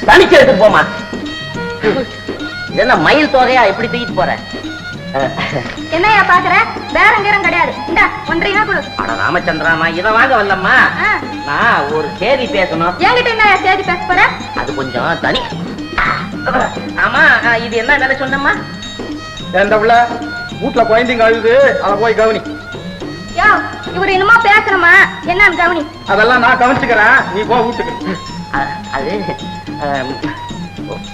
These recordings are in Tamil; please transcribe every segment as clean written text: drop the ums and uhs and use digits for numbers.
தனிச்சு எடுத்து போமா. என்ன மயில் தோகையா எப்படி தூக்கிட்டு போற? என்னையா பாக்குற? வேறங்கேரம் கிடையாது. இந்த 1.5 கொடு. அட ராமச்சந்திராமா, இத வாங்க வரலம்மா. நான் ஒரு சேதி பேசணும். என்கிட்ட என்ன சேதி பேச போற? அது கொஞ்சம் தனி. ஆமா, இது என்ன வேலை சொன்னம்மா? ஏண்டா புள்ள, வீட்டுல குழந்தைங்க அழுது, அத போய் கவனி. யோ, இவர் இன்னுமா பேசணுமா? என்னன்னு கவனி. அதெல்லாம் நான் கவனிச்சுக்கிறேன், நீ போ வீட்டுக்கு. அது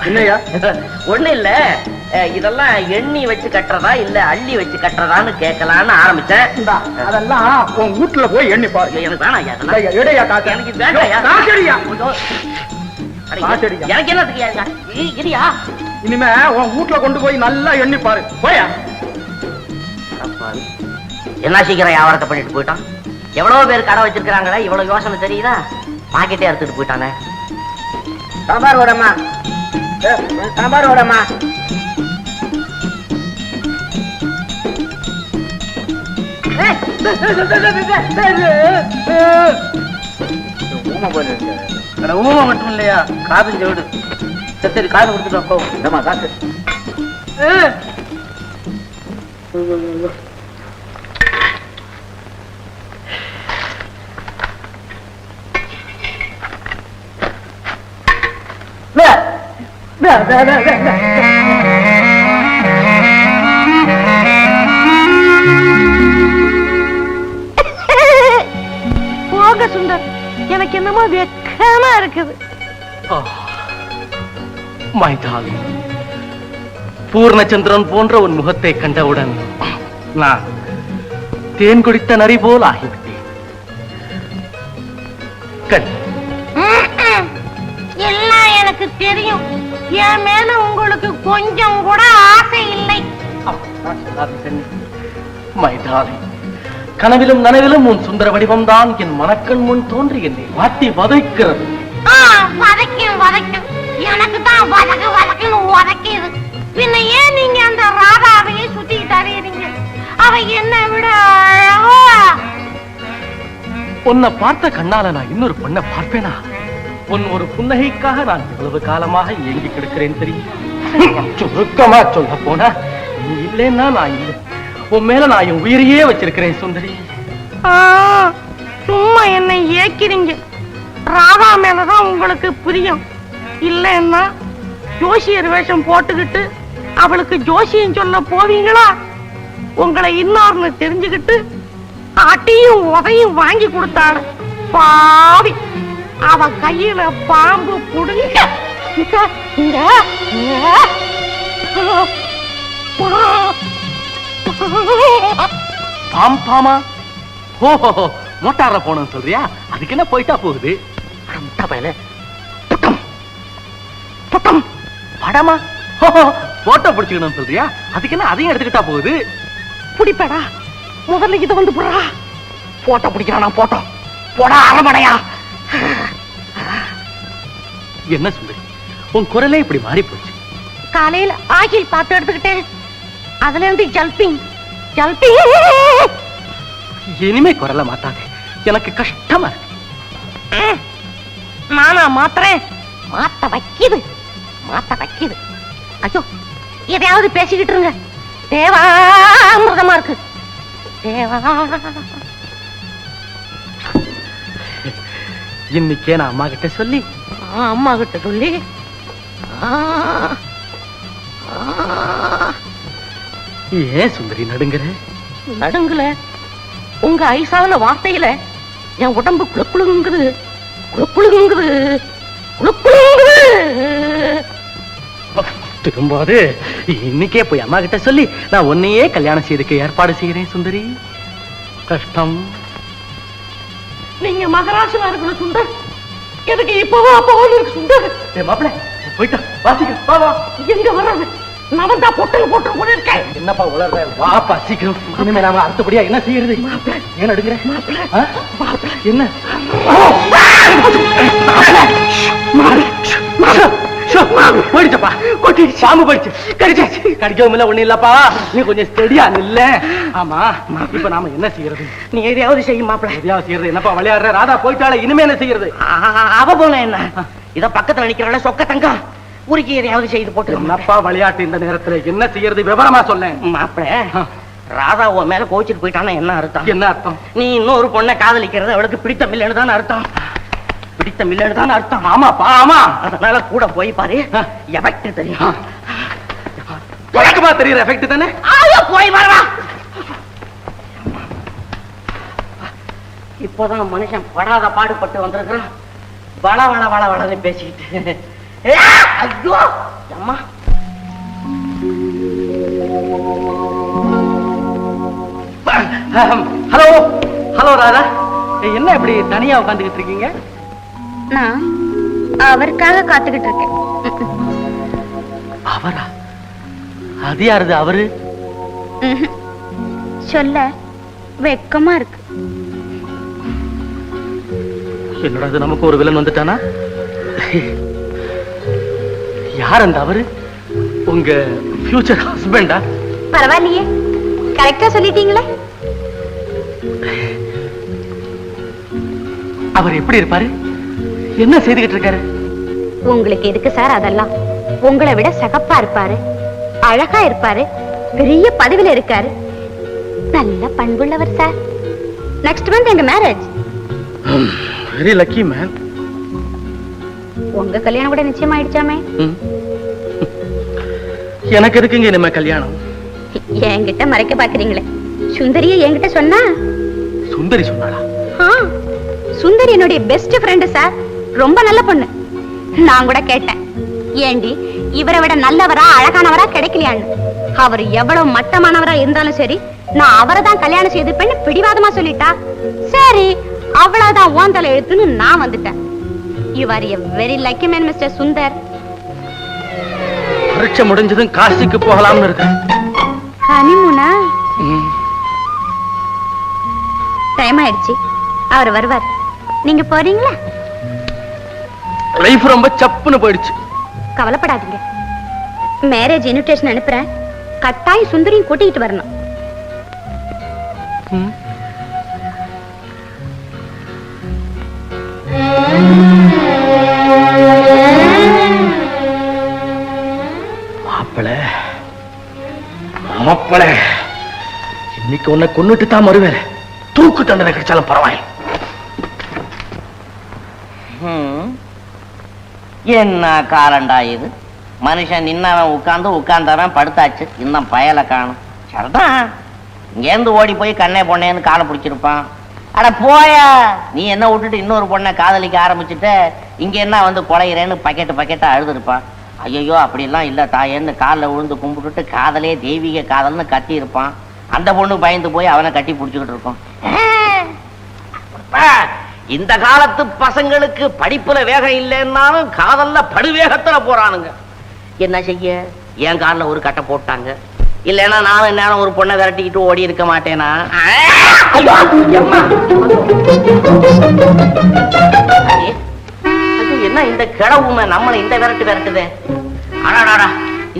என்னையா? ஒண்ணு இல்ல, இதெல்லாம் எண்ணி வச்சு கட்டுறதா இல்ல அள்ளி வச்சு கட்டுறதான்னு கேட்கலான்னு ஆரம்பிச்சேன். அதெல்லாம் உன் வீட்டுல போய் எண்ணி பாரு. எனக்கு வேணாம். எனக்கு என்னத்துக்கு இனிமே உன் வீட்டுல கொண்டு போய் நல்லா எண்ணி பாரு. போயா? என்ன சீக்கிரம் வியாபாரத்தை பண்ணிட்டு போயிட்டான். எவ்வளவு பேர் கடை வச்சிருக்காங்களா, இவ்வளவு யோசனை தெரியுதா? பாக்கெட்டே எடுத்துட்டு போயிட்டானே. சாம்பார் ஓடமா, சாம்பார் ஓடமா. ஊமை மட்டும் இல்லையா, காது ஜோடு. சரி, காது கொடுத்துட்டோம். காசு போக சுந்தர், எனக்கு என்னமோ வெக்கமா இருக்குது. மைதாலி, பூர்ணச்சந்திரன் போன்ற உன் முகத்தை கண்டவுடன் நான் தேன் குடித்த நரி போல் ஆகிவிட்டேன். கண் எல்லாம் எனக்கு தெரியும். என் மேல உங்களுக்கு கொஞ்சம் கூட ஆசை இல்லை. மைதாலி, கனவிலும் நனவிலும் உன் சுந்தர வடிவம் தான் என் மனக்கண் முன் தோன்றி என்னை வாட்டி வதைக்கிறது. வதைக்கும் எனக்கு தான் வதக்குன்னு உதைக்குது. பின்ன ஏன் நீங்க அந்த ராதாவையே சுத்திக்கிட்டு அறியறீங்க? அவ என்ன விட உன்னை பார்த்த கண்ணால நான் இன்னொரு பொண்ணை பார்ப்பேனா? உன் ஒரு புன்னகைக்காக நான் இவ்வளவு காலமாக ஏங்கி கிடக்கிறேன் தெரியும். சுருக்கமா சொல்ல போனா, நீ இல்லைன்னா நான் இல்லை. உன் மேல நான் என் உயிரையே வச்சிருக்கிறேன் சுந்தரி. சும்மா என்னை ஏக்கிறீங்க. ராதா மேலதான் உங்களுக்கு புரியும். இல்லைன்னா ஜோசியர் வேஷம் போட்டுக்கிட்டு அவளுக்கு ஜோசியம் சொல்ல போவீங்களா? உங்களை இன்னொரு தெரிஞ்சுக்கிட்டு அட்டியும் உதையும் வாங்கி கொடுத்தாள் பாவி. அவ கையில பாம்பு புடுங்க. பாமா? ஓஹோ, மோட்டார போனோம் சொல்றியா? அதுக்கு என்ன போயிட்டா போகுது? படமா போட்டோ பிடிச்சுக்கணும் சொல்றியா? அதுக்கு என்ன அதையும் எடுத்துக்கிட்டா போகுது? பிடிப்படா, முதல்ல இதை வந்து போடுறா. போட்டோ பிடிக்கிறானா? போட்டோ போடா அரமடையா. என்ன சுந்தரி, உன் குரலே இப்படி மாறி போச்சு. காலையில ஆகில் பார்த்து எடுத்துக்கிட்டேன். அதுல இருந்து ஜல்பிங். இனிமே குரல மாத்தாதே, எனக்கு கஷ்டமா இருக்கு. நானா மாத்துறேன்? மாத்த வைக்குது. ஐயோ, எதையாவது பேசிக்கிட்டு இருங்க. தேவாமிர்தமா இருக்கு. இன்னைக்கே நான் அம்மா கிட்ட சொல்லி ஏன் சுந்தரி நடுங்குற? நடுங்கல, உங்க ஐசாவில வார்த்தையில என் உடம்பு குழுக்குழுங்குது. திரும்பாது. இன்னைக்கே போய் அம்மா கிட்ட சொல்லி நான் உன்னையே கல்யாணம் செய்துக்க ஏற்பாடு செய்கிறேன் சுந்தரி. கஷ்டம். நீங்க மகராசனா இருக்கணும் சுந்தர். எனக்கு இப்பவோ அப்பவோ இருக்கு சுந்தர். மாப்பிள்ள போயிட்டா வாசிக்க. வா வா. எங்க வர்றது? நான் தான் பொட்டல் போட்டு போயிருக்கேன். என்னப்பா உளர்ற? வாப்பா சீக்கிரம். இனிமே நாம அடுத்தபடியா என்ன செய்யறது? ஏன் அடுக்கிற? என்ன போயிடுச்சப்பா? பாம்பு போயிடுச்சு. கடிக்கவும் இல்ல, ஒண்ணு இல்லப்பா. நீ கொஞ்சம் ஸ்டெடியா இல்ல. ஆமா, இப்ப நாம என்ன செய்யறது? நீ எதையாவது செய்யும் மாப்பிள்ள. எதையாவது செய்யறது? என்னப்பா விளையாடுற? ராதா போயிட்டால, இனிமே என்ன செய்யறது? அவ போன என்ன? இத பக்கத்துல நிக்கிறவள சொக்க தங்கம் உருக்கி எதையாவது செய்து போட்டு. என்னப்பா விளையாட்டு இந்த நேரத்துல? என்ன செய்யறது விவரமா சொல்ல. மாப்பிள்ள, ராதா உன் மேல கோச்சிட்டு போயிட்டான்னா என்ன அர்த்தம்? என்ன அர்த்தம்? நீ இன்னொரு பொண்ணை காதலிக்கிறது அவளுக்கு பிடித்தம் இல்லைன்னு தான் அர்த்தம். பிடித்தம் இல்லைன்னு தான் அர்த்தம். ஆமாப்பா, ஆமா. அதனால கூட போய் பாரு, எஃபெக்ட் தெரியும். வழக்கமா தெரியுற எஃபெக்ட் தானே. போய் வரவா. இப்போதான் மனுஷன் படாத பாடுபட்டு வந்திருக்கிறான். வள வள வள வளன்னு பேசிக்கிட்டு. ஐயோ அம்மா. ஹலோ ஹலோ ராதா, என்ன இப்படி தனியா உட்காந்துக்கிட்டு இருக்கீங்க? நான் அவருக்காக காத்துக்கிட்டு இருக்கேன். அவரா? அது யாருது அவரு? சொல்ல வெக்கமா இருக்கு. என்னடா இது, நமக்கு ஒரு வில்லன் வந்துட்டானா? யார் அந்த அவரு? உங்க ஃபியூச்சர் ஹஸ்பண்டா? பரவாயில்லையே, கரெக்டா சொல்லிட்டீங்களே. அவர் எப்படி இருப்பாரு? என்ன செய்துகிட்டு இருக்காரு? உங்களுக்கு எதுக்கு சார் அதெல்லாம்? உங்களை விட சகப்பா இருப்பாரு, அழகா இருப்பாரு, பெரிய பதவியில இருக்காரு, நல்ல பண்புள்ளவர் சார். நெக்ஸ்ட் மந்த் எங்க மேரேஜ். Very lucky man. உங்க கல்யாணம் கூட நிச்சயம் ஆயிடுச்சாமே. எனக்கு எதுக்குங்க நம்ம கல்யாணம்? என்கிட்ட மறைக்க பாக்குறீங்களே. சுந்தரியே என்கிட்ட சொன்னா. சுந்தரி சொன்னாளா? சுந்தரி என்னுடைய பெஸ்ட் ஃப்ரெண்ட் சார். ரொம்ப நல்ல பொண்ணு. நான் கூட கேட்டேன், ஏண்டி இவரை விட நல்லவரா அழகானவரா கிடைக்கலையான்னு. அவர் எவ்வளவு மட்டமானவரா இருந்தாலும் சரி, நான் அவரை தான் கல்யாணம் செய்துப்பேன்னு பிடிவாதமா சொல்லிட்டா. சரி, அவ்வளவுதான் ஓந்தலை எழுத்துன்னு நான் வந்துட்டேன். You are a very lucky man mister Sundar. பரீட்சை முடிஞ்சதும் காசிக்கு போகலாம்னு இருக்கேன். ஹனிமூனா? டைம் ஆயிடுச்சு, அவர் வருவார். நீங்க போறீங்களா? லைஃப் ரொம்ப சப்புன்னு போயிடுச்சு. கவலைப்படாதீங்க, மேரேஜ் இன்விடேஷன் அனுப்புறேன். கட்டாயம் சுந்தரியும் கூட்டிட்டு வரணும். மாப்பிள, இன்னைக்கு உன்னை கொன்னுட்டு தான் மறுவேலை. தூக்கு தண்டனை கிடைச்சாலும் பரவாயில்லை. என்ன காலண்டா இது? மனுஷன் நின்னவன் உட்கார்ந்தவன் படுத்தாச்சு. இன்னும் பயலை காணும். சரிதான், இங்கேருந்து ஓடி போய் கண்ணே பொண்ணேன்னு காலை பிடிச்சிருப்பான். அட போயா, நீ என்ன விட்டுட்டு இன்னொரு பொண்ணை காதலிக்க ஆரம்பிச்சுட்ட. இங்க என்ன வந்து கொலைகிறேன்னு பக்கெட்டா அழுதுருப்பான். ஐயோ அப்படிலாம் இல்ல தாயேன்னு காலில் விழுந்து கும்பிட்டுட்டு காதலே தெய்வீக காதல்னு கத்தி இருப்பான். அந்த பொண்ணு பயந்து போய் அவனை கட்டி பிடிச்சுக்கிட்டு இருக்கும். இந்த காலத்து பசங்களுக்கு படிப்புல வேகம் இல்லைன்னாலும் காதல்ல படுவேகத்துல போறானுங்க. என்ன செய்ய, என் காலில் ஒரு கட்டை போட்டாங்க. இல்லைன்னா நானும் என்ன ஒரு பொண்ணை விரட்டிக்கிட்டு ஓடி இருக்க மாட்டேனா? என்ன இந்த கிழவுமை நம்மளை இந்த விரட்டுதே? அடாடா,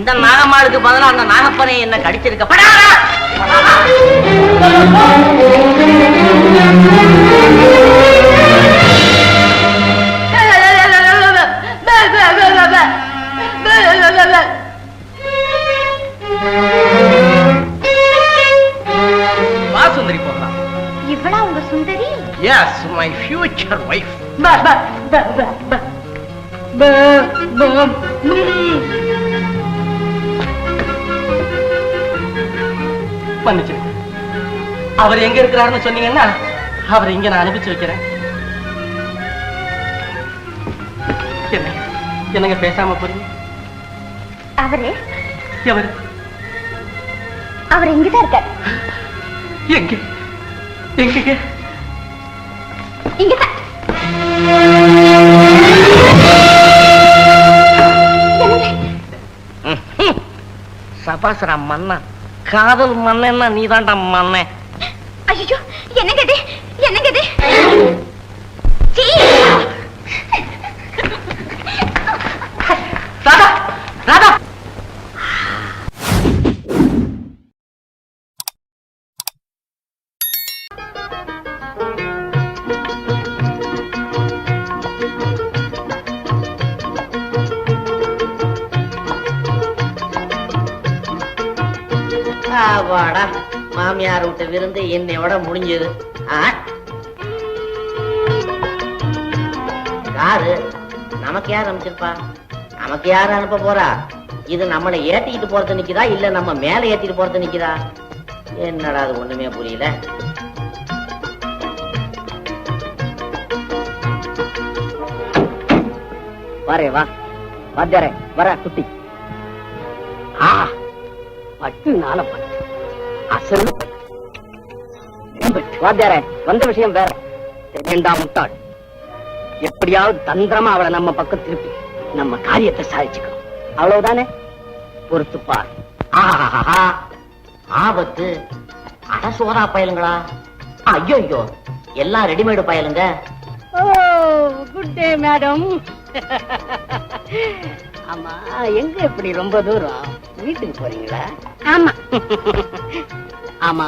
இந்த நாகம்மாளுக்கு பதிலா அந்த நாகப்பனை என்ன கடிச்சிருக்க. வா சுந்தரி, போகலாம். இவளா உங்க Sundari? Yes, my future wife. மன்னிச்சு, அவர் எங்க இருக்கிறாருன்னு சொன்னீங்கன்னா அவரை இங்க நான் அனுப்பிச்சு வைக்கிறேன். என்னங்க பேசாம போறீங்க? அவரே? எவரு? அவர் இங்கதான் இருக்காரு. எங்க? எங்க? இங்கதான். சபாசரா மன்னா, காதல் மன்னன்னா நீ தான்டா மன்ன. ஐயோ, என்னங்க இது? என்னங்க இது? ராதா, ராதா. வாடா மாமியார் விட்டு விருந்து என்னையோட முடிஞ்சது. யாரு நமக்கு யார் அனுப்பிச்சிருப்பா? நமக்கு யாரு அனுப்ப போறா? இது நம்மளை ஏத்திக்கிட்டு போறது நிக்குதா இல்ல நம்ம மேல ஏத்திட்டு போறது நிக்குதா? என்னடா அது ஒண்ணுமே புரியல. வரே வா வாத்தியாரே வர குட்டி. பட்டு நாள பட்டு அசல் வாத்தியாரே வந்த விஷயம் வேற. இரண்டாம் முட்டாள் எப்படியாவது தந்திரமா அவளை நம்ம பக்கம் திருப்பி நம்ம காரியத்தை சாதிச்சுக்கணும். அவ்வளவுதானே, பொறுத்து பார். ஆபத்து. அட சோறா பயலுங்களா? ஐயோ எல்லாம் ரெடிமேடு பயலுங்க. Good day madam. ஆமா எங்க இப்படி ரொம்ப தூரம்? வீட்டுக்கு போறீங்களா? ஆமா. ஆமா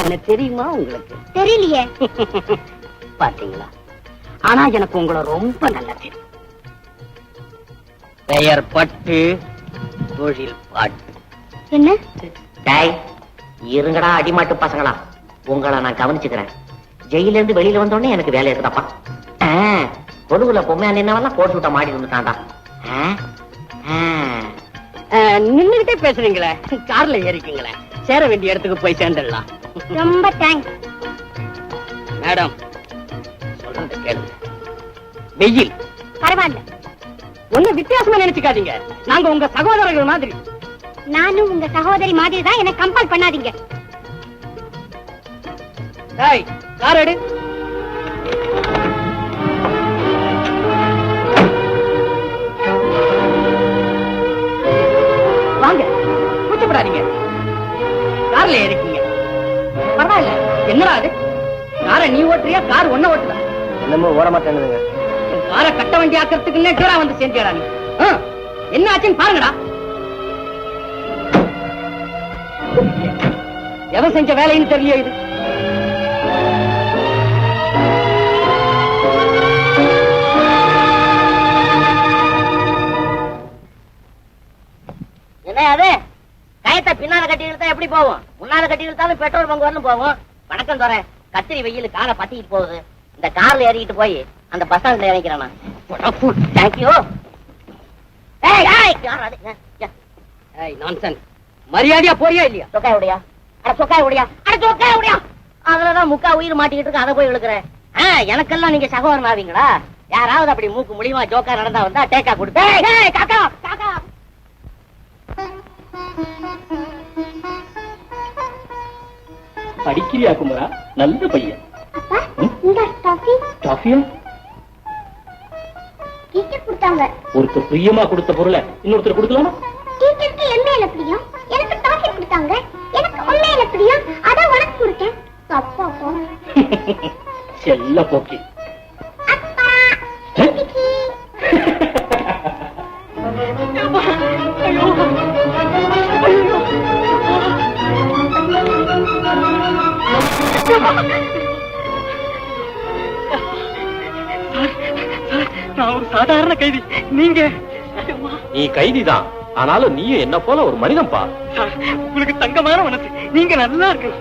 என்ன தெரியுமா உங்களுக்கு? தெரியலையே. பாத்தீங்களா, ஆனா எனக்கு உங்களை ரொம்ப நல்லா தெரியும். பெயர் பட்டு, தொழில் பாட்டு. என்ன? டேய் இருங்கடா அடிமாட்டு பசங்களா, உங்களை நான் கவனிச்சுக்கிறேன். ஜெயில இருந்து வெளியில வந்தோடனே எனக்கு வேலை இருக்குதாப்பா. பொதுவுல பொம்மையா நின்னவெல்லாம் கோட் விட்ட மாடி வந்துட்டான்டா. நின்னுகிட்டே பேசுறீங்களே, கார்ல ஏறிக்கீங்களே, சேர வேண்டிய இடத்துக்கு போய் சேர்ந்துடலாம். ரொம்ப தேங்க்ஸ். மேடம் சொல்றத கேளுங்க. வெயில் பரவாயில்ல. ஒண்ணு வித்தியாசமா நினைச்சுக்காதீங்க. நாங்க உங்க சகோதரர்கள் மாதிரி. நானும் உங்க சகோதரி மாதிரி தான். என்ன கம்பல் பண்ணாதீங்க. டேய் கார் எடு. வாங்க, கூச்சப்படாதீங்க. கார்ல ஏறிக்கீங்க. பரவாயில்ல. என்னடா அது, காரை நீ ஓட்டுறியா கார் ஒன்ன ஓட்டுதா? என்னமோ ஓட மாட்டேங்குதுங்க. காரை கட்ட வண்டி ஆக்கிறதுக்கு நேரா வந்து சேர்ந்தியாடா நீ? என்ன ஆச்சுன்னு பாருங்கடா. எவன் செஞ்ச வேலைன்னு தெரியல இது. என்ன அது கயத்தை பின்னால கட்டி இழுத்தா எப்படி போவோம்? முன்னால கட்டி இழுத்தாலும் பெட்ரோல் பங்கு வரணும் போவோம். வணக்கம் தோற. கத்திரி வெயில் காலை பத்திக்கிட்டு போகுது. இந்த கார்ல ஏறிக்கிட்டு போய் அந்த பஸ் ஸ்டாண்ட்ல இறங்கிறேன். தேங்க்யூ. மரியாதையா போறியா இல்லையா? சொக்காய் உடையா? அட சொக்காய் உடையா? அட சொக்காய் உடையா? அதுலதான் முக்கா உயிர் மாட்டிக்கிட்டு இருக்கு. அதை போய் இழுக்கிறேன். எனக்கெல்லாம் நீங்க சகோதரன் ஆவீங்களா? யாராவது அப்படி மூக்கு முடியுமா ஜோக்கா நடந்தா வந்தா டேக்கா கொடுத்து காக்கா காக்கா. படிக்கிறியா குமரா? நல்ல பையன். ஒருத்தர் பிரியமா கொடுத்த பொருளை இன்னொருத்தர் கொடுக்கலாமா? எனக்கு டாஃபி கொடுத்தாங்க. எனக்கு உண்மையில பிரியம். அத உனக்கு கொடுத்தேன். தப்பா போ. செல்ல போக்கி. அப்பா நான் ஒரு சாதாரண கைதி. நீங்க? நீ கைதிதான், ஆனாலும் நீயும் என்ன போல ஒரு மனிதன் பா. உங்களுக்கு தங்கமான மனசு. நீங்க நல்லா இருக்கு.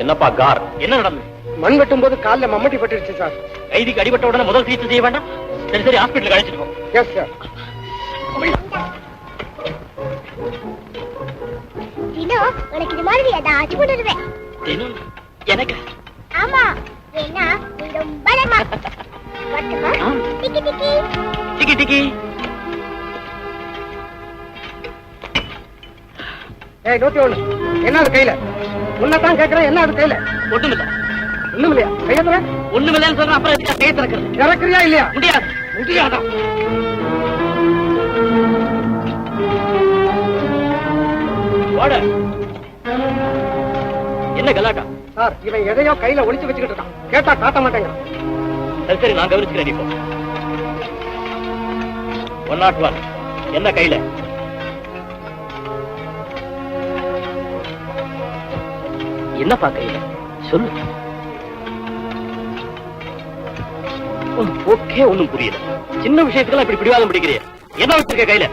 என்னப்பா கார், என்ன நடந்தது? மண் வெட்டும் போது கால்ல மம்மட்டி பட்டுருச்சு சார். கைதிக்கு அடிபட்ட உடனே முதல் சிகிச்சை செய்ய வேண்டாம்? சரி சரி, ஹாஸ்பிட்டலுக்கு அழைச்சிட்டு போ. Yes sir. உனக்கு இது மாதிரி ஏதாச்சும் கொண்டுருவேன். எனக்கு? ஆமா, ஏன்னா நீ ரொம்ப நல்லமா. டிக்கி டிக்கி டிக்கி டிக்கி. ஏய் நோட்டி ஒண்ணு. என்ன அது கையில? உன்னதான் கேட்கிறேன். என்ன அது கையில? ஒண்ணுமில்ல. ஒண்ணுமில்லையா? கையத்துல ஒண்ணுமில்லன்னு சொல்றேன். அப்புறம் எதுக்கு கையை திறக்கிறது? இறக்குறியா இல்லையா? முடியாது. முடியாதா? வாட. என்ன கலாட்டா? சார் இவன் எதையோ கையில ஒளிச்சு வச்சுக்கிட்டு இருக்கான். கேட்டா காட்ட மாட்டேங்க. சரி சரி, நான் கவனிச்சுக்கிறேன். இப்போ 101 என்ன கையில? என்னப்பா கையில சொல்லு. ஓகே, ஒண்ணும் புரியல. சின்ன விஷயத்துக்கெல்லாம் இப்படி பிடிவாதம் பிடிக்கிறீ. என்ன வச்சிருக்க கையில?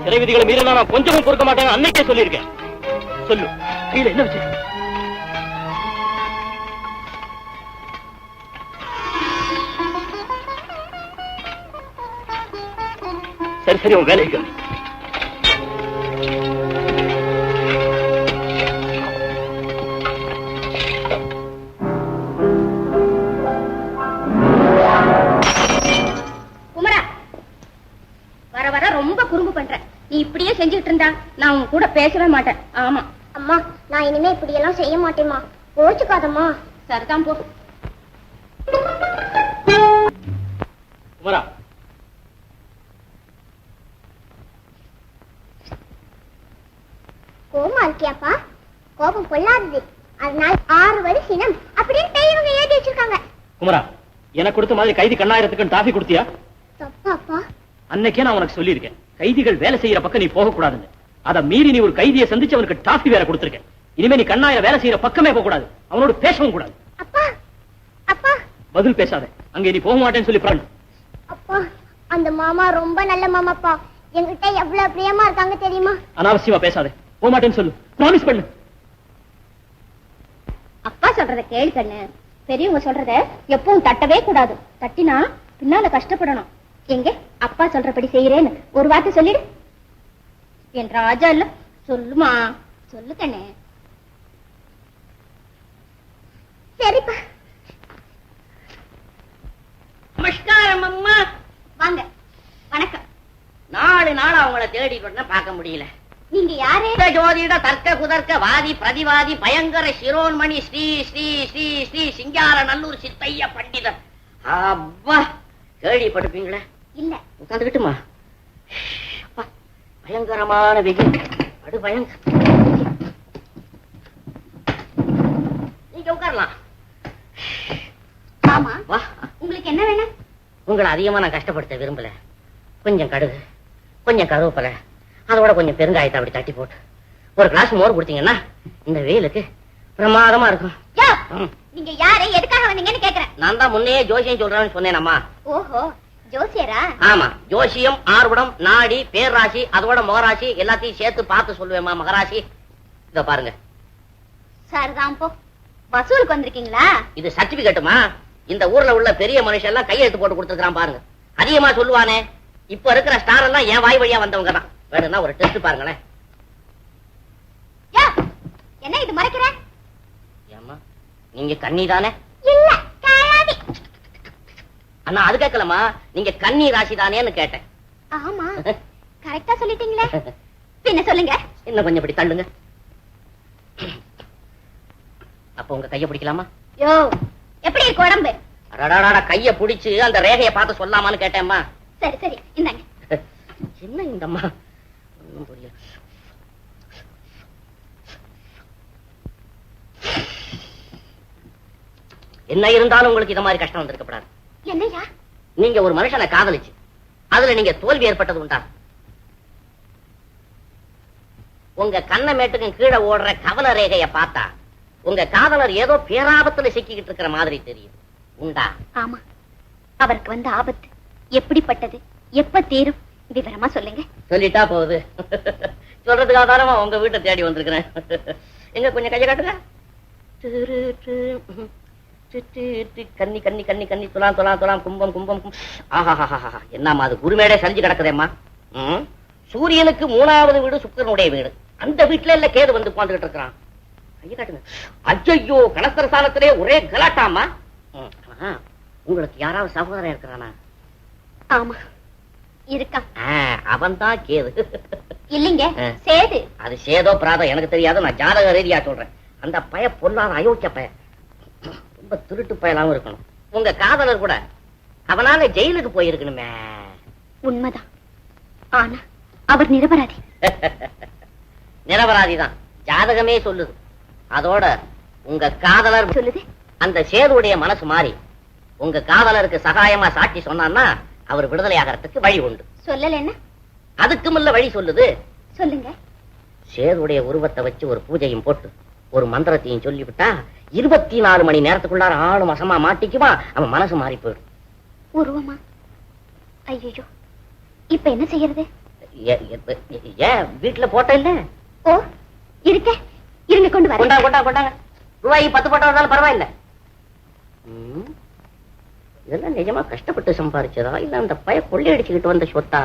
சிறை விதிகளை மீறினா நான் கொஞ்சமும் பொறுக்க மாட்டேன் அன்னைக்கே சொல்லியிருக்கேன். சொல்லு, கையில என்ன வச்சு? சரி சரி, உன் வேலைக்கு. குமரா, வர வர ரொம்ப குறும்பு பண்ற. நீ இப்படியே செஞ்சுட்டு இருந்தா நான் உன் கூட பேசவே மாட்டேன். ஆமா அம்மா, நான் இனிமே இப்படி எல்லாம் செய்ய மாட்டேம்மா. கோச்சுக்காதம்மா. சரிதான் போ. குமரா, கோபமா இருக்கியாப்பா? கோபம் பொல்லாதது. அதனால 6 வருஷம் அப்படின்னு பெரியவங்க எழுதி வச்சிருக்காங்க. குமரா, எனக்கு கொடுத்த மாதிரி கைதி கண்ணாயிரத்துக்கு டாஃபி கொடுத்தியா? தப்பாப்பா. அன்னைக்கே நான் உனக்கு சொல்லியிருக்கேன், கைதிகள் வேலை செய்யற பக்கம் நீ போக கூடாதுன்னு. அதை மீறி நீ ஒரு கைதியை சந்திச்சு அவனுக்கு டாஃபி வேற கொடுத்திருக்க. இனிமே நீ கண்ணாயிர வேலை செய்யற பக்கமே போக கூடாது, அவனோட பேசவும் கூடாது. அப்பா அப்பா பதில் பேசாத, அங்கே நீ போக மாட்டேன்னு சொல்லி பிரான். அப்பா, அந்த மாமா ரொம்ப நல்ல மாமாப்பா. என்கிட்ட எவ்வளவு பிரியமா இருக்காங்க தெரியுமா? அனாவசியமா பேசாத, போக மாட்டேன்னு சொல்லு, ப்ராமிஸ் பண்ணு. அப்பா சொல்றத கேளு கண்ணு. பெரியவங்க சொல்றத எப்பவும் தட்டவே கூடாது. தட்டினா பின்னால கஷ்டப்படணும். எங்க அப்பா சொல்றபடி செய்யறேன்னு ஒரு வார்த்தை சொல்லிடு. என் ராஜா இல்ல, சொல்லுமா, சொல்லு கண்ணு. சரிப்பா. நமஸ்காரம் அம்மா. வாங்க. வணக்கம். 4 நாள் அவங்கள தேடிட்டு பார்க்க முடியல. நீங்க யாரு? ஜோதிட தர்க்க குதர்க்க வாதி பிரதிவாதி பயங்கர சிரோன்மணி ஸ்ரீ ஸ்ரீ ஸ்ரீ ஸ்ரீ சிங்கார நல்லூர் சித்தைய பண்டிதர். அப்பா, கேள்விப்பட்டிருப்பீங்களே? இல்ல. உட்காந்துக்கிட்டுமா? பயங்கரமான வெயில், படு பயங்கர. நீங்க உட்காரலாம். ஆமா, வா. உங்களுக்கு என்ன வேணும்? உங்களை அதிகமா நான் கஷ்டப்படுத்த விரும்பல. கொஞ்சம் கடுகு, கொஞ்சம் கருவேப்பிலை, அதோட கொஞ்சம் பெருங்காயத்தை அப்படி தட்டி போட்டு ஒரு கிளாஸ் மோர் கொடுத்தீங்கன்னா இந்த வெயிலுக்கு பிரமாதமா இருக்கும். யோ, ம். நீங்க யாரு, எதுக்காக வந்தீங்கன்னு கேக்குறேன். நான் தான் முன்னே ஜோசியம் சொல்றேன்னு சொன்னேனம்மா. ஓஹோ, ஜோசியரா? ஆமா, ஜோசியம், ஆர்வடம், நாடி, பேர்ராசி, அதோட முகராசி எல்லாத்தையும் சேர்த்து பார்த்து சொல்லுவேம்மா. மகராசி இத பாருங்க. சரிதான் போ. வசூலுக்கு வந்திருக்கீங்களா? இது சர்டிபிகேட்டுமா. இந்த ஊர்ல உள்ள பெரிய மனுஷன் எல்லாம் கையெழுத்து போட்டு கொடுத்துருக்கான் பாருங்க. அதிகமா சொல்லுவானே, இப்ப இருக்கிற ஸ்டார் எல்லாம் என் வாய் வழியா வந்தவங்க தான். வேணும்னா ஒரு டெஸ்ட் பாருங்களேன். யோ, என்ன இது மறைக்கிற? ஏம்மா, நீங்க கன்னி தானே? இல்ல, காயாடி. அண்ணா அது கேட்கலமா, நீங்க கன்னி ராசி தானேன்னு கேட்டேன். ஆமா, கரெக்டா சொல்லிட்டீங்களே. பின்ன சொல்லுங்க. இன்னும் கொஞ்சம் இப்படி தள்ளுங்க. அப்ப உங்க கைய பிடிக்கலாமா? யோ, எப்படி இருக்கு உடம்பு? அடடடடா, கைய பிடிச்சு அந்த ரேகையை பார்த்து சொல்லாமான்னு கேட்டேம்மா. சரி சரி, இந்தாங்க. என்ன இந்தம்மா ஒண்ணும் புரியல. என்ன இருந்தாலும் உங்களுக்கு இந்த மாதிரி கஷ்டம் வந்திருக்கப்படாது. என்னையா? நீங்க ஒரு மனுஷனை காதலிச்சு அதுல நீங்க தோல்வி ஏற்பட்டது உண்டா? உங்க கண்ணமேட்டுக்கு கீழே ஓடுற கவல ரேகைய பார்த்தா உங்க காதலர் ஏதோ பேராபத்துல சிக்கிக்கிட்டு இருக்கிற மாதிரி தெரியும். உண்டா? ஆமா, அவருக்கு வந்த ஆபத்து எப்படிப்பட்டது, எப்ப தீரும், விவரமா சொல்லுங்க. சொல்லிட்டா போகுது. சொல்றதுக்காக தானமா உங்க வீட்டை தேடி வந்திருக்கிறேன். எங்க கொஞ்சம் கைய காட்டுங்க. கன்னி கன்னி கன்னி கன்னி துலாம் துலாம் துலாம் கும்பம் கும்பம். ஆஹா, என்னம்மா அது குருமேடே சரிஞ்சு கிடக்குதேம்மா. சூரியனுக்கு 3வது வீடு சுக்கிரனுடைய வீடு. அந்த வீட்டுல இல்ல கேது வந்து உட்கார்ந்துகிட்டு இருக்கிறான். கைய காட்டுங்க. ஐயோ, கனஸ்தரஸ்தானத்திலே ஒரே கலாட்டாமா. உங்களுக்கு யாராவது சகோதரன் இருக்கிறானா? ஆமா, இருக்கான். அவன் தான் கேது. இல்லைங்க, சேது. அது சேதோ பிராதம் எனக்கு தெரியாது, நான் ஜாதக ரீதியா சொல்றேன். அந்த பய பொல்லாத அயோக்கிய பய, ரொம்ப திருட்டு பயலாவும் இருக்கணும். உங்க காதலர் கூட அவனால ஜெயிலுக்கு போயிருக்கணுமே. உண்மைதான், ஆனா அவர் நிரபராதி. நிரபராதிதான் ஜாதகமே சொல்லுது. அதோட உங்க காதலர் சொல்லுது. அந்த சேதுடைய மனசு மாறி உங்க காதலருக்கு சகாயமா சாட்சி சொன்னான்னா அவர் விடுதலை ஆகிறதுக்கு வழி உண்டு. சொல்லல, அதுக்கும் இல்ல வழி சொல்லுது. சொல்லுங்க. சேதுடைய உருவத்தை வச்சு ஒரு பூஜையும் போட்டு ஒரு மந்திரத்தையும் சொல்லிவிட்டா 24 மணி நேரத்துக்குள்ளார 6 மாசமா மாட்டிக்குமா, அவன் மனசு மாறி போயிடும். உருவமா? ஐயோ, இப்ப என்ன செய்யறது? ஏன் வீட்டுல போட்ட இல்ல? ஓ இருக்க, இருங்க கொண்டு வர. கொண்டாங்க கொண்டாங்க கொண்டாங்க. ரூபாய் 10 போட்டா இருந்தாலும் பரவாயில்ல. இதெல்லாம் நிஜமா கஷ்டப்பட்டு சம்பாரிச்சதா இல்ல அந்த பய கொள்ளையடிச்சுக்கிட்டு வந்த சொத்தா?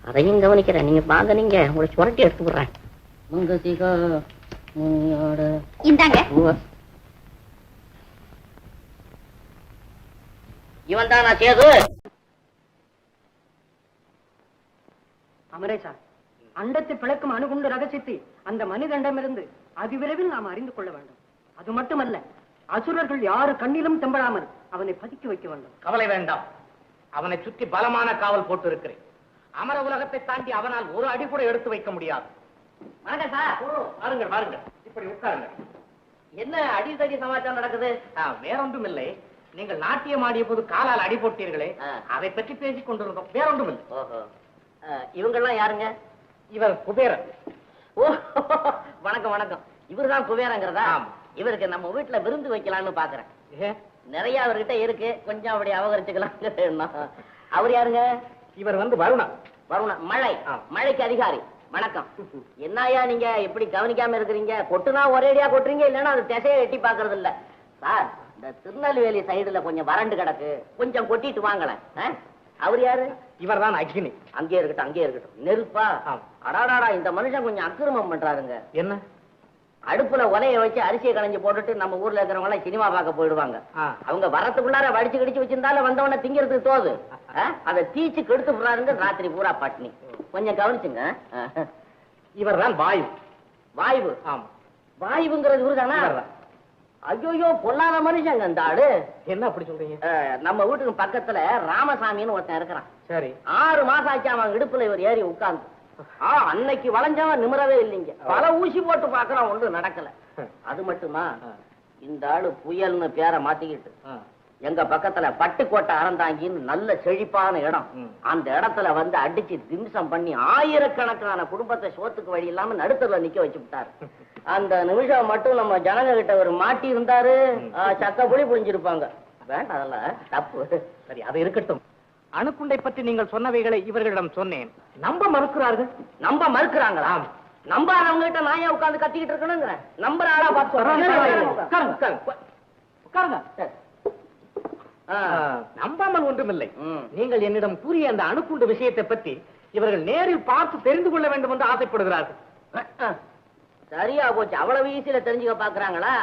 அதையும் கவனிக்கிறேன். நீங்க வாங்க, நீங்க உங்களை சுரட்டி எடுத்து விடுறேன். இந்தாங்க. இவன் தான் நான் சேது. அமரேசா, அண்டத்தை பிளக்கும் அணுகுண்டு ரகசியத்தை அந்த மனிதனிடமிருந்து அதிவிரைவில் நாம் அறிந்து கொள்ள வேண்டும். அது மட்டுமல்ல, அசுரர்கள் யாரு கண்ணிலும் தெம்படாமல் அவனை பதுக்கி வைக்க வேண்டும். கவலை வேண்டாம், அவனை சுற்றி பலமான காவல் போட்டு இருக்கிறேன். அமர உலகத்தை தாண்டி அவனால் ஒரு அடி கூட எடுத்து வைக்க முடியாது. வாங்க சார். பாருங்க பாருங்க, இப்படி உட்காருங்க. என்ன அடித்தடி சமாச்சாரம் நடக்குது? வேறொன்றும் இல்லை, நீங்கள் நாட்டியம் ஆடிய போது காலால் அடி போட்டீர்களே, அதை பற்றி பேசிக் கொண்டிருந்தோம். வேறொன்றும் இல்லை. ஓஹோ, இவங்கெல்லாம் யாருங்க? இவர் குபேரன். ஓ வணக்கம் வணக்கம். இவர்தான் குபேரங்கிறதா? இவருக்கு நம்ம வீட்டுல விருந்து வைக்கலாம்னு பாக்குறேன். நிறைய அவர்கிட்ட இருக்கு, கொஞ்சம் அப்படி அபகரிச்சுக்கலாம். அவர் யாருங்க? இவர் வந்து வருணா. வருணா, மழைக்கு அதிகாரி. வணக்கம். என்னையா நீங்க எப்படி கவனிக்காம இருக்கிறீங்க? கொட்டுனா ஒரேடியா கொட்டுறீங்க, இல்லன்னா அது திசையை எட்டி பாக்குறது இல்ல. சார், இந்த திருநெல்வேலி சைடுல கொஞ்சம் வறண்டு கிடக்கு, கொஞ்சம் கொட்டிட்டு வாங்கல. அவர் யாரு? இவர் தான் அக்னி. அங்கே இருக்கட்டும், அங்கே இருக்கட்டும். நெருப்பா? அடாடாடா, இந்த மனுஷன் கொஞ்சம் அக்கிரமம் பண்றாருங்க. என்ன? அடுப்புல உலைய வச்சு அரிசியை களைஞ்சு போட்டுட்டு நம்ம ஊர்ல இருக்கிறவங்க எல்லாம் சினிமா பார்க்க போயிடுவாங்க. அவங்க வரத்துக்குள்ளார வடிச்சு கடிச்சு வச்சிருந்தாலும் வந்தவன திங்கிறதுக்கு தோது. அதை தீச்சு கெடுத்து போறாருங்க. ராத்திரி பூரா பட்னி. கொஞ்சம் கவனிச்சுங்க. இவர் தான் வாயு. வாயு? ஆமா. வாயுங்கிறது இவருதானா? ஐயோ, பொல்லாத மனுஷங்க இந்த ஆளு. என்ன அப்படி சொல்றீங்க? நம்ம வீட்டுக்கு பக்கத்துல ராமசாமின்னு ஒருத்தன் இருக்கிறான். சரி. 6 மாசம் ஆச்சு அவன் இடுப்புல இவர் ஏறி உட்கார்ந்து. அன்னைக்கு வளைஞ்சவன் நிமிரவே இல்லைங்க. பல ஊசி போட்டு பாக்குறான், ஒன்றும் நடக்கல. அது மட்டுமா, இந்த ஆளு புயல்னு பேரை மாத்திக்கிட்டு எங்க பக்கத்துல பட்டுக்கோட்டை அறந்தாங்கின்னு நல்ல செழிப்பான இடம், அந்த இடத்துல வந்து அடிச்சு திம்சம் பண்ணி ஆயிரக்கணக்கான குடும்பத்தை சோத்துக்கு வழி இல்லாம நடுத்தர்ல நிக்க வச்சு விட்டாரு. அந்த நிமிஷம் மட்டும் நம்ம ஜனங்க கிட்ட ஒரு மாட்டி இருந்தாரு, சக்க புளி புளிஞ்சிருப்பாங்க. வேண்டாம், அதெல்லாம் தப்பு. சரி, அது இருக்கட்டும். அணுக்குண்டை பற்றி நீங்கள் சொன்னவைகளை இவர்களிடம் சொன்னேன். நம்ப மறுக்கிறார்கள். நம்ப மறுக்கிறாங்களா? நம்பாதவங்க கிட்ட நான் ஏன் உட்கார்ந்து கத்திக்கிட்டு இருக்கணுங்கிற? நம்புற ஆளா பார்த்து நம்பாமல் ஒன்றுமில்லை. நீங்கள் என்னிடம் கூறிய அந்த அணுக்குண்டு விஷயத்தை பற்றி இவர்கள் நேரில் பார்த்து தெரிந்து கொள்ள வேண்டும் என்று ஆசைப்படுகிறார்கள். சரியா போச்சு. அவ்வளவு ஈஸியில தெரிஞ்சுக்க பாக்குறாங்களா?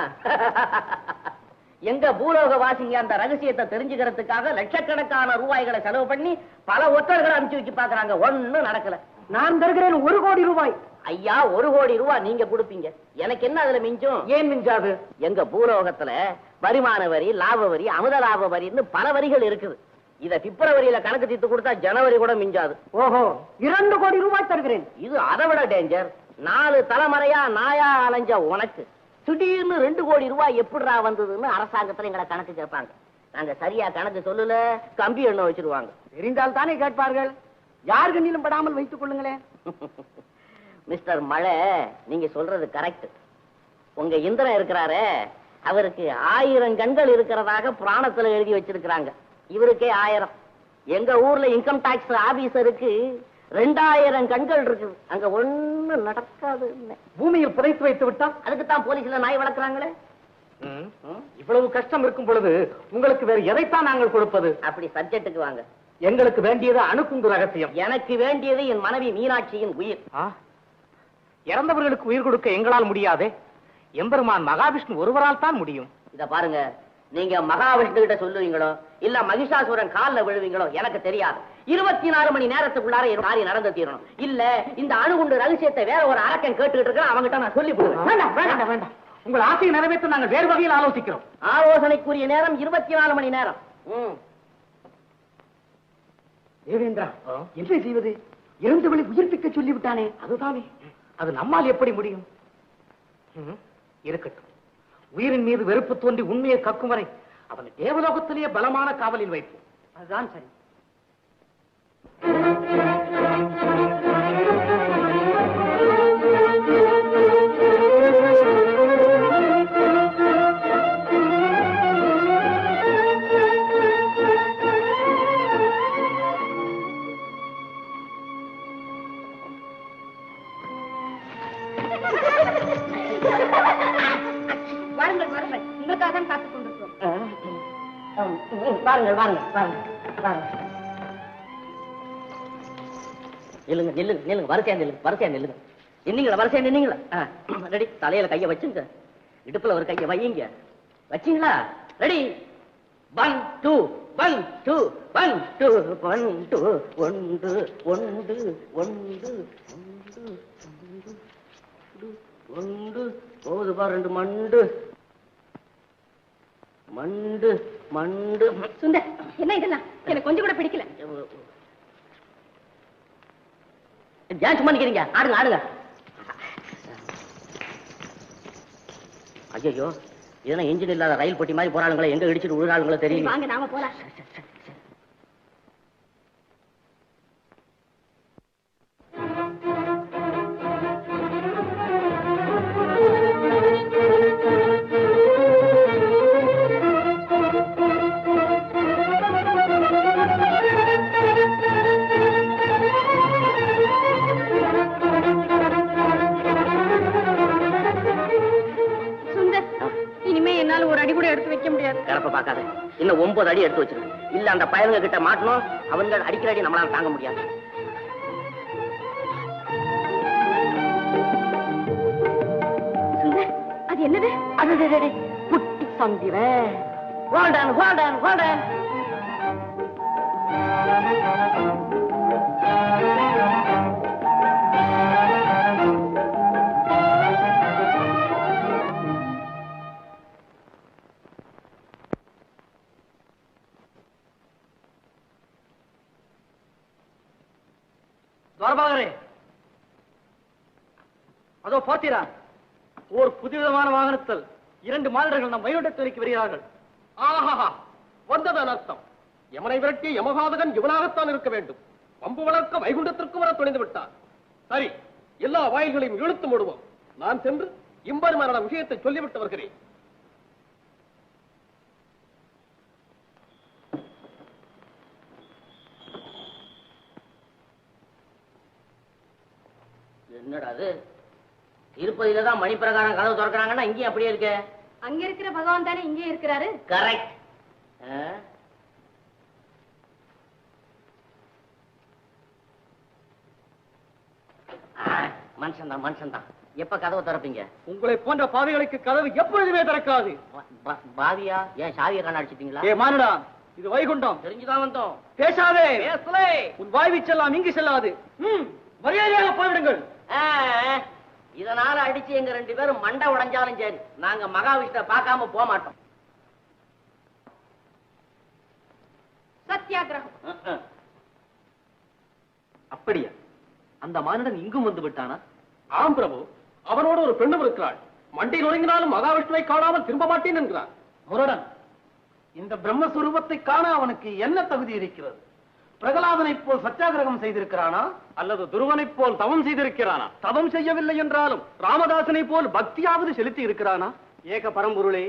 எங்க பூலோக வாசிங்க அந்த ரகசியத்தை தெரிஞ்சுக்கிறதுக்காக லட்சக்கணக்கான ரூபாய்களை செலவு பண்ணி பல ஒற்றர்களை அனுப்பிச்சு வச்சு பாக்குறாங்க. ஒண்ணும் நடக்கல. நான் தருகிறேன் 1 கோடி ரூபாய். ஐயா, 1 கோடி ரூபாய் நீங்க கொடுப்பீங்க, எனக்கு என்ன அதுல மிஞ்சும்? ஏன் மிஞ்சாது? எங்க பூலோகத்துல வருமான வரி, லாப வரி, அமுத லாப வரின்னு பல வரிகள் இருக்குது. இத பிப்ரவரியில கணக்கு தீர்த்து கொடுத்தா ஜனவரி கூட மிஞ்சாது. ஓஹோ, 2 கோடி ரூபாய் தருகிறேன். இது அதை விட டேஞ்சர். 4 தலைமுறையா நாயா அலைஞ்ச உனக்கு திடீர்னு 2 கோடி ரூபாய் எப்படிடா வந்ததுன்னு அரசாங்கத்துல எங்களை கணக்கு கேட்பாங்க. நாங்க சரியா கணக்கு சொல்லல, கம்பி எண்ணெய் வச்சிருவாங்க. தெரிந்தால் தானே கேட்பார்கள். யார் கண்ணிலும் படாமல் வைத்துக் கொள்ளுங்களேன். மிஸ்டர் மழை, நீங்க சொல்றது கரெக்ட். உங்க இந்திரன் இருக்கிறாரே, அவருக்கு 1000 கண்கள் இருக்கிறதாக புராணத்துல எழுதி வச்சிருக்கிறாங்க. இவருக்கே 1000. எங்க ஊர்ல இன்கம் டாக்ஸ் ஆபீசருக்கு 2000 கண்கள் இருக்குது. அங்க ஒண்ணு நடக்காது. பூமியில் புதைத்து வைத்து விட்டால் அதுக்குத்தான் போலீஸ்ல நாய் வளர்க்குறாங்களே. இவ்வளவு கஷ்டம் இருக்கும் பொழுது உங்களுக்கு வேறு எதைத்தான் நாங்கள் கொடுப்பது? அப்படி சப்ஜெக்டுக்கு வாங்க. எங்களுக்கு வேண்டியது அணுக்குண்டு ரகசியம். எனக்கு வேண்டியது என் மனைவி மீனாட்சியின் உயிர். இறந்தவர்களுக்கு உயிர் கொடுக்க எங்களால் முடியாதே. எம்பெருமான் மகாவிஷ்ணு ஒருவரால் தான் முடியும். இத பாருங்க, நீங்க மகாவிஷ்ணு கிட்ட சொல்லுவீங்களோ இல்ல மகிஷாசுரன் காலில் விழுவீங்களோ எனக்கு தெரியாது. 24 மணி நேரத்துக்குள்ளார காரியம் நடந்து தீரணும். இல்ல இந்த அணுகுண்டு ரகசியத்தை வேற ஒரு அரக்கன் கேட்டுக்கிட்டு இருக்க, அவங்கிட்ட நான் சொல்லி போடுவேன். வேண்டாம் வேண்டாம், உங்கள் ஆசையை நிறைவேற்ற நாங்கள் வேறு வகையில் ஆலோசிக்கிறோம். ஆலோசனைக்குரிய நேரம் 24 மணி நேரம். தேவேந்திரா, என்ன செய்வது? இறந்தவளை உயிர்ப்பிக்க சொல்லிவிட்டானே. அதுதானே, அது நம்மால் எப்படி முடியும்? இருக்கட்டும், உயிரின் மீது வெறுப்பு தோன்றி உண்மையை கக்கும் வரை அவனை தேவலோகத்திலேயே பலமான காவலில் வைப்போம். அதுதான் சரி. வாருங்கள் வாருங்கள் வாருங்கள் வாருங்கள். நில்லுங்க நில்லுங்க நில்லுங்க, வரிசையா நில்லுங்க, வரிசையா நில்லுங்க. நின்னீங்களா? வரிசையா நின்னீங்களா? ரெடி. தலையில கைய வச்சுங்க, இடுப்புல ஒரு கைய வையுங்க. வச்சீங்களா? ரெடி. 1 2 1 2 1 2 1 2 1 1 1 1 போது பா, 2 மண்டு மண்டு மண்டு. சுந்தர், என்ன இதெல்லாம்? எனக்கு கொஞ்சம் கூட பிடிக்கல. ஏன் சும்மா நிக்கிறீங்க? ஆடுங்க ஆடுங்க. ஐயோ, இதெல்லாம் என்ஜின் இல்லாத ரயில் பெட்டி மாதிரி போறாளுங்களே, எங்க இடிச்சிட்டு விழுறாளுங்களோ தெரியல. வாங்க நாம போலாம். இன்னும் 9 அடி எடுத்து வச்சிருக்கு. இல்ல அந்த பயலுங்க கிட்ட மாட்டணும், அவங்க அடிக்கிற அடி நம்மளால தாங்க முடியாது. அது என்னது? அது குட்டி சந்திரன். Wharton Wharton Wharton. அதோ பார்த்தீரா, ஒரு புதுவிதமான வாகனத்தில் 2 மானிடர்கள் நம் வைகுண்டத்துறைக்கு வருகிறார்கள். ஆஹா, வந்ததன் அர்த்தம் யமனை விரட்டி யமகாதகன் இவனாகத்தான் இருக்க வேண்டும். பம்பு வளர்க்க வைகுண்டத்திற்கு வர துணிந்து விட்டார். சரி, எல்லா வாயில்களையும் இழுத்து மூடுவோம். நான் சென்று இம்பெருமானான விஷயத்தை சொல்லிவிட்டு வருகிறேன். என்னடா அது? திருப்பதியில தான் மணி பிரகாரம் கதவு திறக்கிறாங்கன்னா இங்கேயும் அப்படியே இருக்கு. அங்க இருக்கிற பகவான் தானே இங்கே இருக்கிறாரு. கரெக்ட். மனுஷன் தான் மனுஷன் தான். எப்ப கதவு திறப்பீங்க? உங்களை போன்ற பாவிகளுக்கு கதவு எப்பொழுதுமே திறக்காது. பாவியா? ஏன் சாவியை கண்ணாடிச்சிட்டீங்களா? ஏ மானுடா, இது வைகுண்டம். தெரிஞ்சுதான் வந்தோம். பேசாதே, உன் வாய்வி செல்லாம் இங்கு செல்லாது. மரியாதையாக போய்விடுங்கள். இதனால அடிச்சு எங்க 2 பேரும் மண்டை உடைஞ்சாலும் சரி, நாங்க மகாவிஷ்ணு பார்க்காம போக மாட்டோம். சத்தியாகிரகம். அப்படியா? அந்த மானிடன் இங்கும் வந்து விட்டானா? ஆம் பிரபு, அவனோடு ஒரு பெண்ணும் இருக்கிறாள். மண்டை நுழைங்கினாலும் மகாவிஷ்ணுவை காணாமல் திரும்ப மாட்டேன் என்கிறார். முரடன், இந்த பிரம்மஸ்வரூபத்தை காண அவனுக்கு என்ன தகுதி இருக்கிறது? பிரகலாதனை போல் சத்தியாகிரகம் செய்திருக்கிறானா, அல்லது துருவனை போல் தவம் செய்திருக்கிறானா? தவம் செய்யவில்லை என்றாலும் ராமதாசனை போல் பக்தியாவது செலுத்தி இருக்கிறானா? ஏக பரம்பொருளே,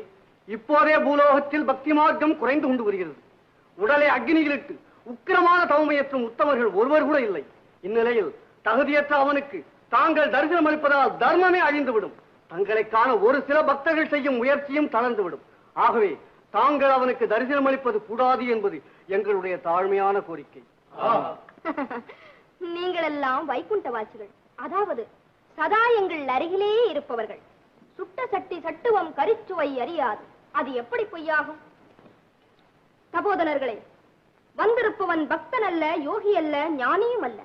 இப்போதே பூலோகத்தில் பக்தி மார்க்கம் குறைந்து கொண்டு வருகிறது. உடலை அக்னியிலிட்டு உக்கிரமான தவமையற்றும் உத்தமர்கள் ஒருவர் கூட இல்லை. இந்நிலையில் தகுதியற்ற அவனுக்கு தாங்கள் தரிசனம் அளிப்பதால் தர்மமே அழிந்துவிடும். தங்களை காண ஒரு சில பக்தர்கள் செய்யும் முயற்சியும் தளர்ந்துவிடும். ஆகவே தாங்கள் அவனுக்கு தரிசனம் அளிப்பது கூடாது என்பது எங்களுடைய தாழ்மையான கோரிக்கை. நீங்கள் எல்லாம் வைகுண்டவாசிகள், அதாவது சதா எங்கள் அருகிலே இருப்பவர்கள். சுட்ட சட்டி சட்டுவம் கரிச்சுவை அறியாது, அது எப்படி பொய்யாகும்? சகோதரர்களே, வந்திருப்பவன் பக்தன் அல்ல, யோகி அல்ல, ஞானியும் அல்ல.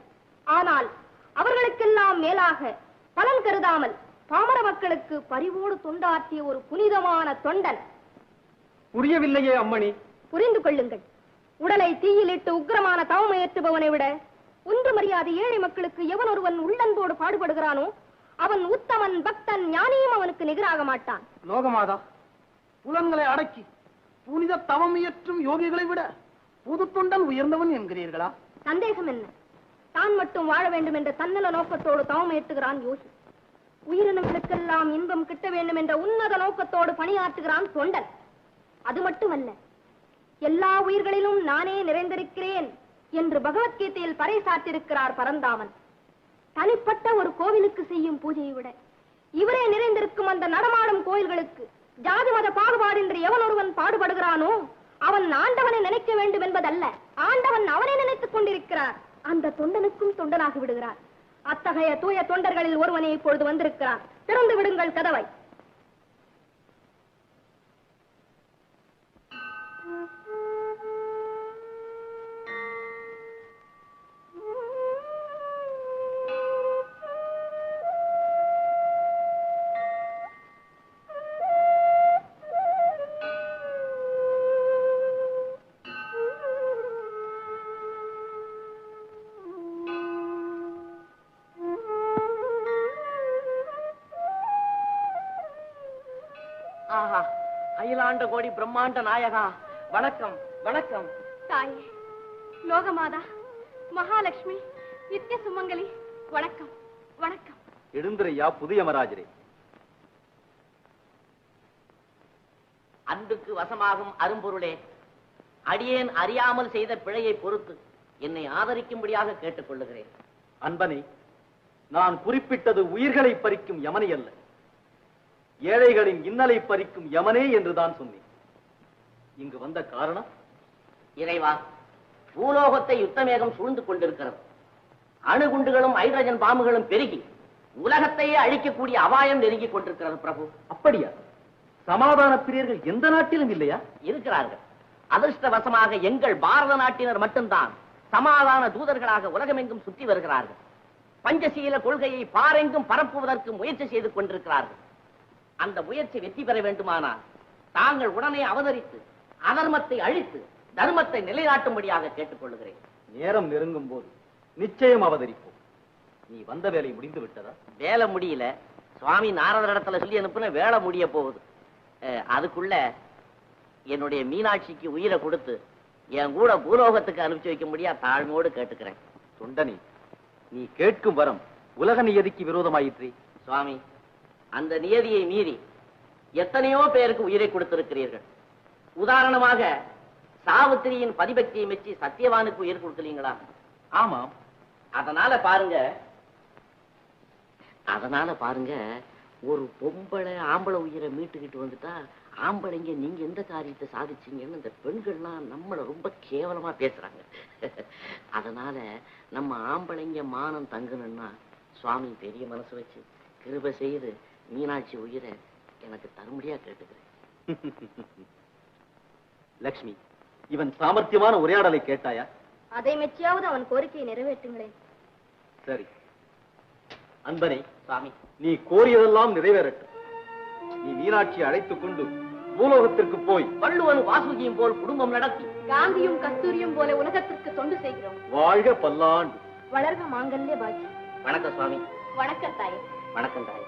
ஆனால் அவர்களுக்கெல்லாம் மேலாக பலன் கருதாமல் பாமர மக்களுக்கு பரிவோடு தொண்டாற்றிய ஒரு புனிதமான தொண்டன். புரியவில்லையே அம்மணி. புரிந்து கொள்ளுங்கள். உடலை தீயிலிட்டு உக்கிரமான தவமையேற்றுபவனை விட ஒன்று மரியாதை ஏழை மக்களுக்கு எவன் ஒருவன் உள்ளன்போடு பாடுபடுகிறானோ அவன் உத்தமன், பக்தன், ஞானியும் அவனுக்கு நிகராக மாட்டான். லோகமாதா, புலன்களை அடக்கி புனித தவமியற்றும் யோகிகளை விட புது தொண்டன் உயர்ந்தவன் என்கிறீர்களா? சந்தேகம் என்ன? தான் மட்டும் வாழ வேண்டும் என்ற தன்னல நோக்கத்தோடு தவமையேற்றுகிறான் யோகி. உயிரினங்களுக்கெல்லாம் இன்பம் கிட்ட வேண்டும் என்ற உன்னத நோக்கத்தோடு பணியாற்றுகிறான் தொண்டன். அது மட்டுமல்ல, எல்லா உயிர்களிலும் நானே நிறைந்திருக்கிறேன் என்று பகவத்கீதையில் பறைசாற்றிருக்கிறார் பரந்தாமன். தனிப்பட்ட ஒரு கோவிலுக்கு செய்யும் பூஜையை விட இவரே நிறைந்திருக்கும் அந்த நடமாடும் கோயில்களுக்கு ஜாதி மத பாகுபாடின்றி எவன் ஒருவன் பாடுபடுகிறானோ அவன் ஆண்டவனை நினைக்க வேண்டும் என்பதல்ல, ஆண்டவன் அவனை நினைத்துக் கொண்டிருக்கிறார். அந்த தொண்டனுக்கும் தொண்டனாகி விடுகிறார். அத்தகைய தூய தொண்டர்களில் ஒருவனை இப்பொழுது வந்திருக்கிறார். திறந்து விடுங்கள் கதவை. ஆஹா, அகிலாண்ட கோடி பிரம்மாண்ட நாயகா, வணக்கம் வணக்கம். தாயே, லோகமாதா, மகாலட்சுமி, நித்திய சுமங்கலி, வணக்கம் வணக்கம். எழுந்திரையா புதியமராஜரே. அன்புக்கு வசமாகும் அரும்பொருளே, அடியேன் அறியாமல் செய்த பிழையை பொறுத்து என்னை ஆதரிக்கும்படியாக கேட்டுக் கொள்ளுகிறேன். அன்பனே, நான் குறிப்பிட்டது உயிர்களை பறிக்கும் யமனை அல்ல, ஏழைகளின் இன்னலை பறிக்கும் யமனே என்றுதான் சொன்னேன். இங்கு வந்த காரணம்? இறைவா, பூலோகத்தை யுத்தமேகம் சூழ்ந்து கொண்டிருக்கிறது. அணுகுண்டுகளும் ஹைட்ரஜன் பாம்புகளும் பெருகி உலகத்தையே அழிக்கக்கூடிய அபாயம் நெருங்கிக் கொண்டிருக்கிறது பிரபு. அப்படியா? சமாதான பிரியர்கள் எந்த நாட்டிலும் இல்லையா? இருக்கிறார்கள். அதிர்ஷ்டவசமாக எங்கள் பாரத நாட்டினர் மட்டும்தான் சமாதான தூதர்களாக உலகமெங்கும் சுற்றி வருகிறார்கள். பஞ்சசீல கொள்கையை பாரெங்கும் பரப்புவதற்கு முயற்சி செய்து கொண்டிருக்கிறார்கள். அந்த முயற்சி வெற்றி பெற வேண்டுமானால் தாங்கள் உடனே அவதரித்து அதர்மத்தை அழித்து தர்மத்தை நிலைநாட்டும்படியாக கேட்டுக்கொள்கிறேன். நேரம் நெருங்கும் போது நிச்சயம் அவதரிப்போம். நீ வந்த வேலை முடிந்து விட்டதா? வேலை முடியல. சுவாமி நாரதரிடத்துல சொல்லி அனுப்புன வேலை முடிய போகுது. அதுக்குள்ள என்னுடைய மீனாட்சிக்கு உயிரை கொடுத்து என் கூட பூலோகத்துக்கு அனுப்பிச்சு வைக்க முடியா தாழ்மையோடு கேட்டுக்கிறேன். தொண்டனே, நீ கேட்கும் வரம் உலக நியதிக்கு விரோதமாயிற்று. சுவாமி, அந்த நியதியை மீறி எத்தனையோ பேருக்கு உயிரை கொடுத்திருக்கிறீர்கள். உதாரணமாக சாவித்திரியின் பதிபக்தியை மெச்சி சத்தியவானுக்கு உயிர் கொடுக்கலீங்களா? ஆமாம். அதனால பாருங்க ஒரு பொம்பளை ஆம்பளை உயிரை மீட்டுக்கிட்டு வந்துட்டா, ஆம்பளைங்க நீங்க எந்த காரியத்தை சாதிச்சீங்கன்னு இந்த பெண்கள்லாம் நம்மள ரொம்ப கேவலமா பேசுறாங்க. அதனால நம்ம ஆம்பளைங்க மானம் தங்கணும்னா சுவாமி பெரிய மனசு வச்சு கிருபை செய்து மீனாட்சி உயிரை எனக்கு தரும்படியா கேட்டுக்கிறேன். லக்ஷ்மி, இவன் சாமர்த்தியமான உரையாடலை கேட்டாயா? அதை மெச்சியாவது அவன் கோரிக்கையை நிறைவேற்றுங்களேன். சரி. அன்பனே, சுவாமி, நீ கோரியதெல்லாம் நிறைவேறட்டும். நீ மீனாட்சி அழைத்துக் கொண்டு பூலோகத்திற்கு போய் வள்ளுவன் வாசுகியும் போல் குடும்பம் நடத்தி காந்தியும் கஸ்தூரியும் போல உலகத்திற்கு தொண்டு செய்கிறோம். வாழ்க பல்லாண்டு. வளர்க மாங்கல்ய பாக்கி. வணக்கம் சுவாமி. வணக்கம் தாயே. வணக்கம் தாய்.